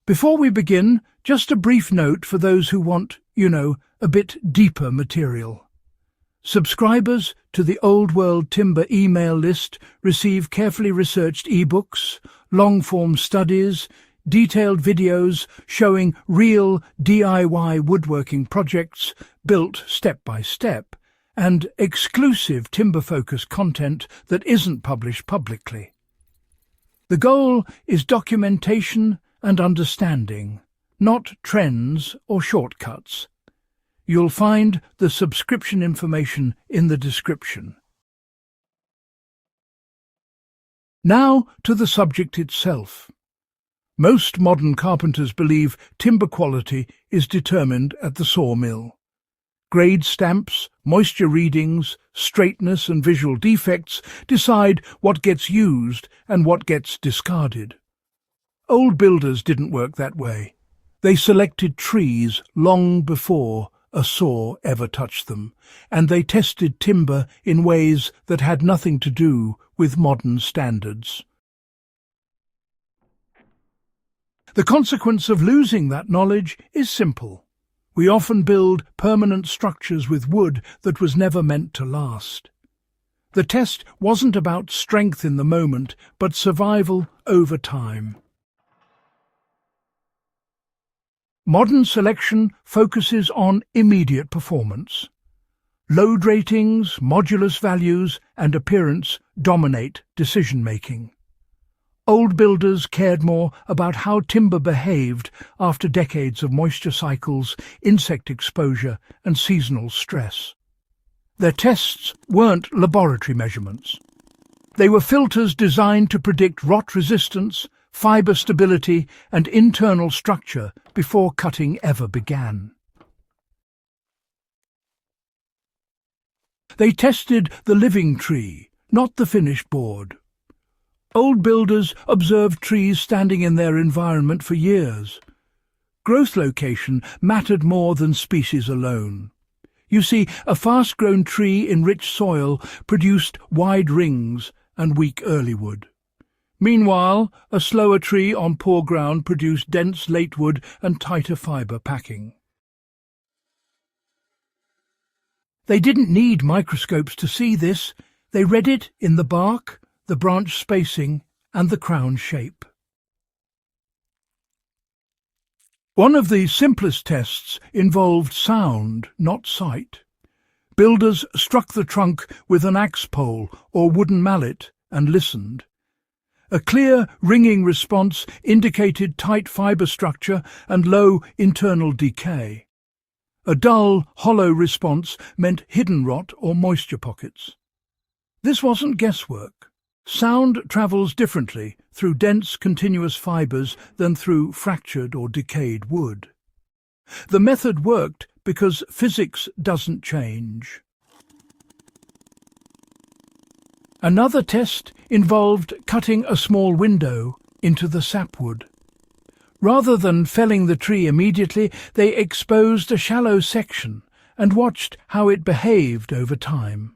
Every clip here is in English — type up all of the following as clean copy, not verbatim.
Before we begin, just a brief note for those who want, a bit deeper material. Subscribers to the Old World Timber email list receive carefully researched ebooks, long-form studies, detailed videos showing real DIY woodworking projects built step by step, and exclusive timber-focused content that isn't published publicly. The goal is documentation and understanding, not trends or shortcuts. You'll find the subscription information in the description. Now to the subject itself. Most modern carpenters believe timber quality is determined at the sawmill. Grade stamps, moisture readings, straightness and visual defects decide what gets used and what gets discarded. Old builders didn't work that way. They selected trees long before a saw ever touched them, and they tested timber in ways that had nothing to do with modern standards. The consequence of losing that knowledge is simple. We often build permanent structures with wood that was never meant to last. The test wasn't about strength in the moment, but survival over time. Modern selection focuses on immediate performance. Load ratings, modulus values, and appearance dominate decision-making. Old builders cared more about how timber behaved after decades of moisture cycles, insect exposure, and seasonal stress. Their tests weren't laboratory measurements. They were filters designed to predict rot resistance, fiber stability, and internal structure before cutting ever began. They tested the living tree, not the finished board. Old builders observed trees standing in their environment for years. Growth location mattered more than species alone. You see, a fast-grown tree in rich soil produced wide rings and weak early wood. Meanwhile, a slower tree on poor ground produced dense late wood and tighter fibre packing. They didn't need microscopes to see this. They read it in the bark, the branch spacing, and the crown shape. One of the simplest tests involved sound, not sight. Builders struck the trunk with an axe pole or wooden mallet and listened. A clear, ringing response indicated tight fibre structure and low internal decay. A dull, hollow response meant hidden rot or moisture pockets. This wasn't guesswork. Sound travels differently through dense, continuous fibres than through fractured or decayed wood. The method worked because physics doesn't change. Another test involved cutting a small window into the sapwood. Rather than felling the tree immediately, they exposed a shallow section and watched how it behaved over time.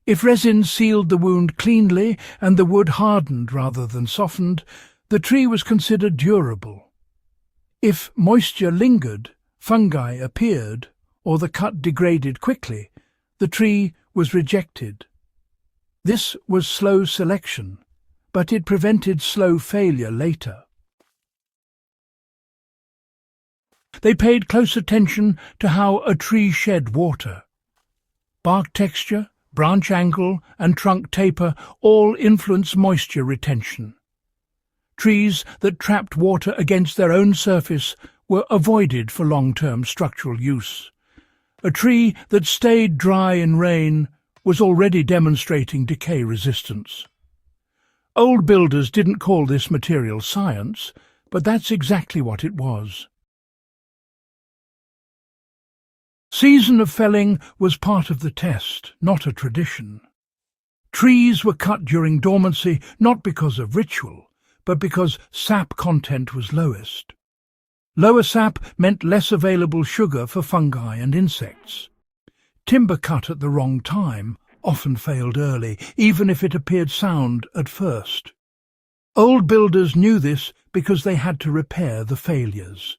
If resin sealed the wound cleanly and the wood hardened rather than softened, the tree was considered durable. If moisture lingered, fungi appeared, or the cut degraded quickly, the tree was rejected. This was slow selection, but it prevented slow failure later. They paid close attention to how a tree shed water. Bark texture, branch angle, and trunk taper all influence moisture retention. Trees that trapped water against their own surface were avoided for long-term structural use. A tree that stayed dry in rain was already demonstrating decay resistance. Old builders didn't call this material science, but that's exactly what it was. Season of felling was part of the test, not a tradition. Trees were cut during dormancy not because of ritual, but because sap content was lowest. Lower sap meant less available sugar for fungi and insects. Timber cut at the wrong time often failed early, even if it appeared sound at first. Old builders knew this because they had to repair the failures.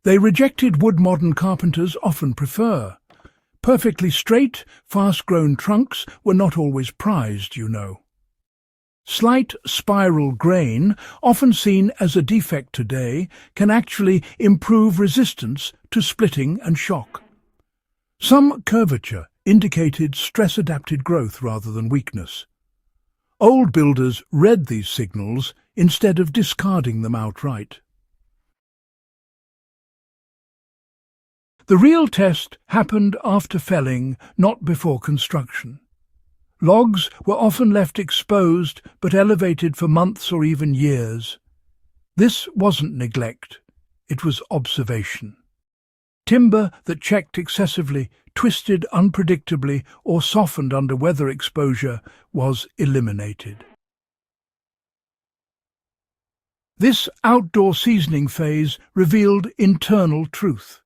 They rejected wood modern carpenters often prefer. Perfectly straight, fast-grown trunks were not always prized, you know. Slight spiral grain, often seen as a defect today, can actually improve resistance to splitting and shock. Some curvature indicated stress-adapted growth rather than weakness. Old builders read these signals instead of discarding them outright. The real test happened after felling, not before construction. Logs were often left exposed but elevated for months or even years. This wasn't neglect, it was observation. Timber that checked excessively, twisted unpredictably, or softened under weather exposure was eliminated. This outdoor seasoning phase revealed internal truth.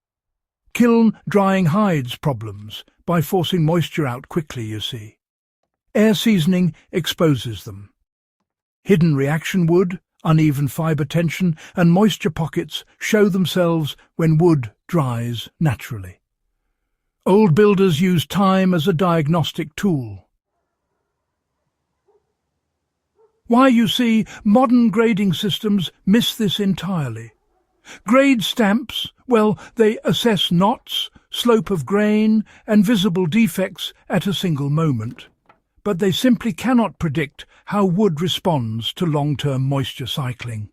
Kiln drying hides problems by forcing moisture out quickly, you see. Air seasoning exposes them. Hidden reaction wood, uneven fibre tension and moisture pockets show themselves when wood dries naturally. Old builders used time as a diagnostic tool. Why, you see, modern grading systems miss this entirely. Grade stamps, well, they assess knots, slope of grain, and visible defects at a single moment. But they simply cannot predict how wood responds to long-term moisture cycling.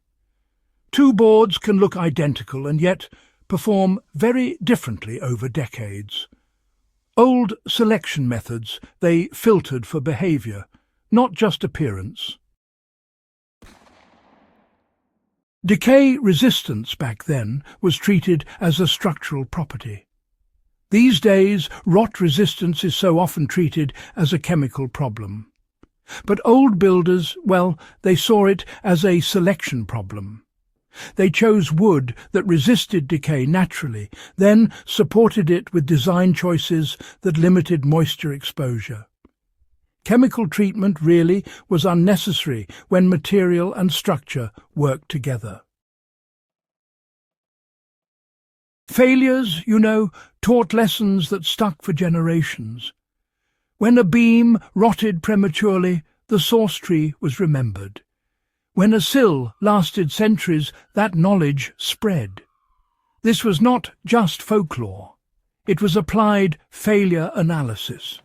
Two boards can look identical and yet perform very differently over decades. Old selection methods, they filtered for behaviour, not just appearance. Decay resistance back then was treated as a structural property. These days, rot resistance is so often treated as a chemical problem. But old builders, well, they saw it as a selection problem. They chose wood that resisted decay naturally, then supported it with design choices that limited moisture exposure. Chemical treatment really was unnecessary when material and structure worked together. Failures, you know, taught lessons that stuck for generations. When a beam rotted prematurely, the source tree was remembered. When a sill lasted centuries, that knowledge spread. This was not just folklore. It was applied failure analysis.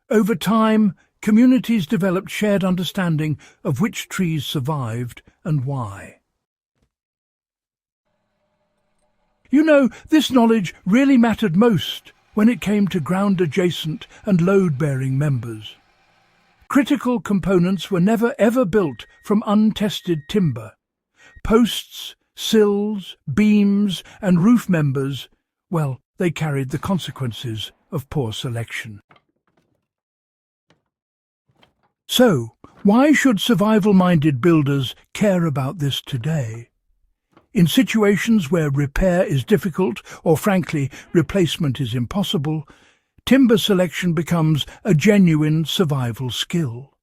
Over time, communities developed shared understanding of which trees survived and why. You know, this knowledge really mattered most when it came to ground-adjacent and load-bearing members. Critical components were never ever built from untested timber. Posts, sills, beams and roof members, well, they carried the consequences of poor selection. So, why should survival-minded builders care about this today? In situations where repair is difficult or, frankly, replacement is impossible, timber selection becomes a genuine survival skill.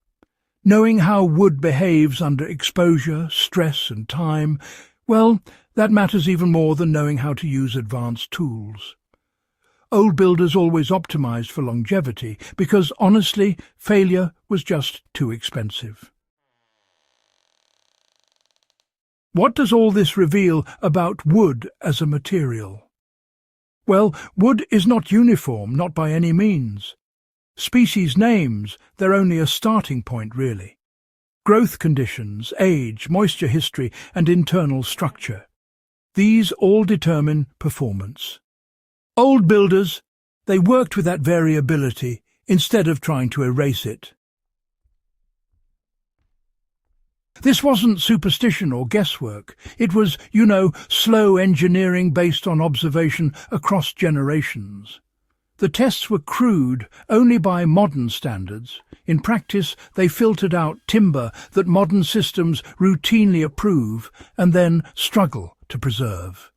Knowing how wood behaves under exposure, stress and time, well, that matters even more than knowing how to use advanced tools. Old builders always optimized for longevity because, honestly, failure was just too expensive. What does all this reveal about wood as a material? Well, wood is not uniform, not by any means. Species names, they're only a starting point, really. Growth conditions, age, moisture history, and internal structure. These all determine performance. Old builders, they worked with that variability instead of trying to erase it. This wasn't superstition or guesswork. It was, you know, slow engineering based on observation across generations. The tests were crude only by modern standards. In practice, they filtered out timber that modern systems routinely approve and then struggle to preserve.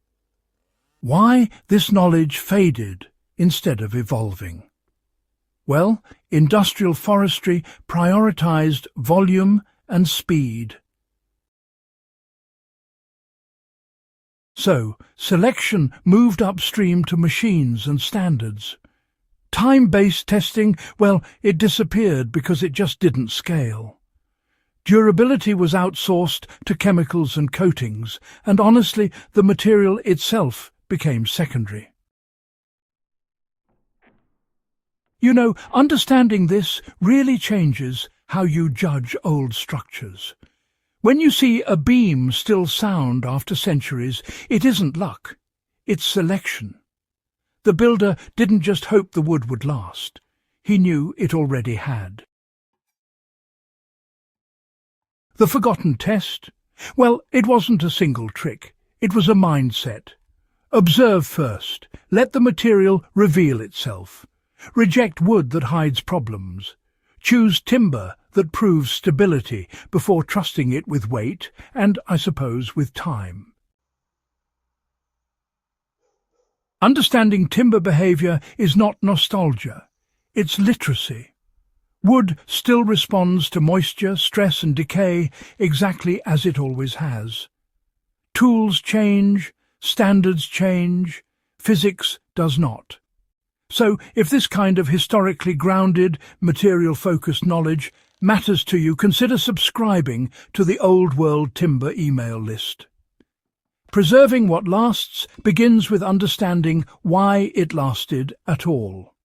Why this knowledge faded instead of evolving? Well, industrial forestry prioritized volume and speed. So, selection moved upstream to machines and standards. Time-based testing, well, it disappeared because it just didn't scale. Durability was outsourced to chemicals and coatings, and honestly, the material itself became secondary. You know, understanding this really changes how you judge old structures. When you see a beam still sound after centuries, it isn't luck, it's selection. The builder didn't just hope the wood would last. He knew it already had. The forgotten test? Well, it wasn't a single trick. It was a mindset. Observe first. Let the material reveal itself. Reject wood that hides problems. Choose timber that proves stability before trusting it with weight and, I suppose, with time. Understanding timber behavior is not nostalgia. It's literacy. Wood still responds to moisture, stress and decay exactly as it always has. Tools change, standards change, physics does not. So, if this kind of historically grounded, material-focused knowledge matters to you, consider subscribing to the Old World Timber email list. Preserving what lasts begins with understanding why it lasted at all.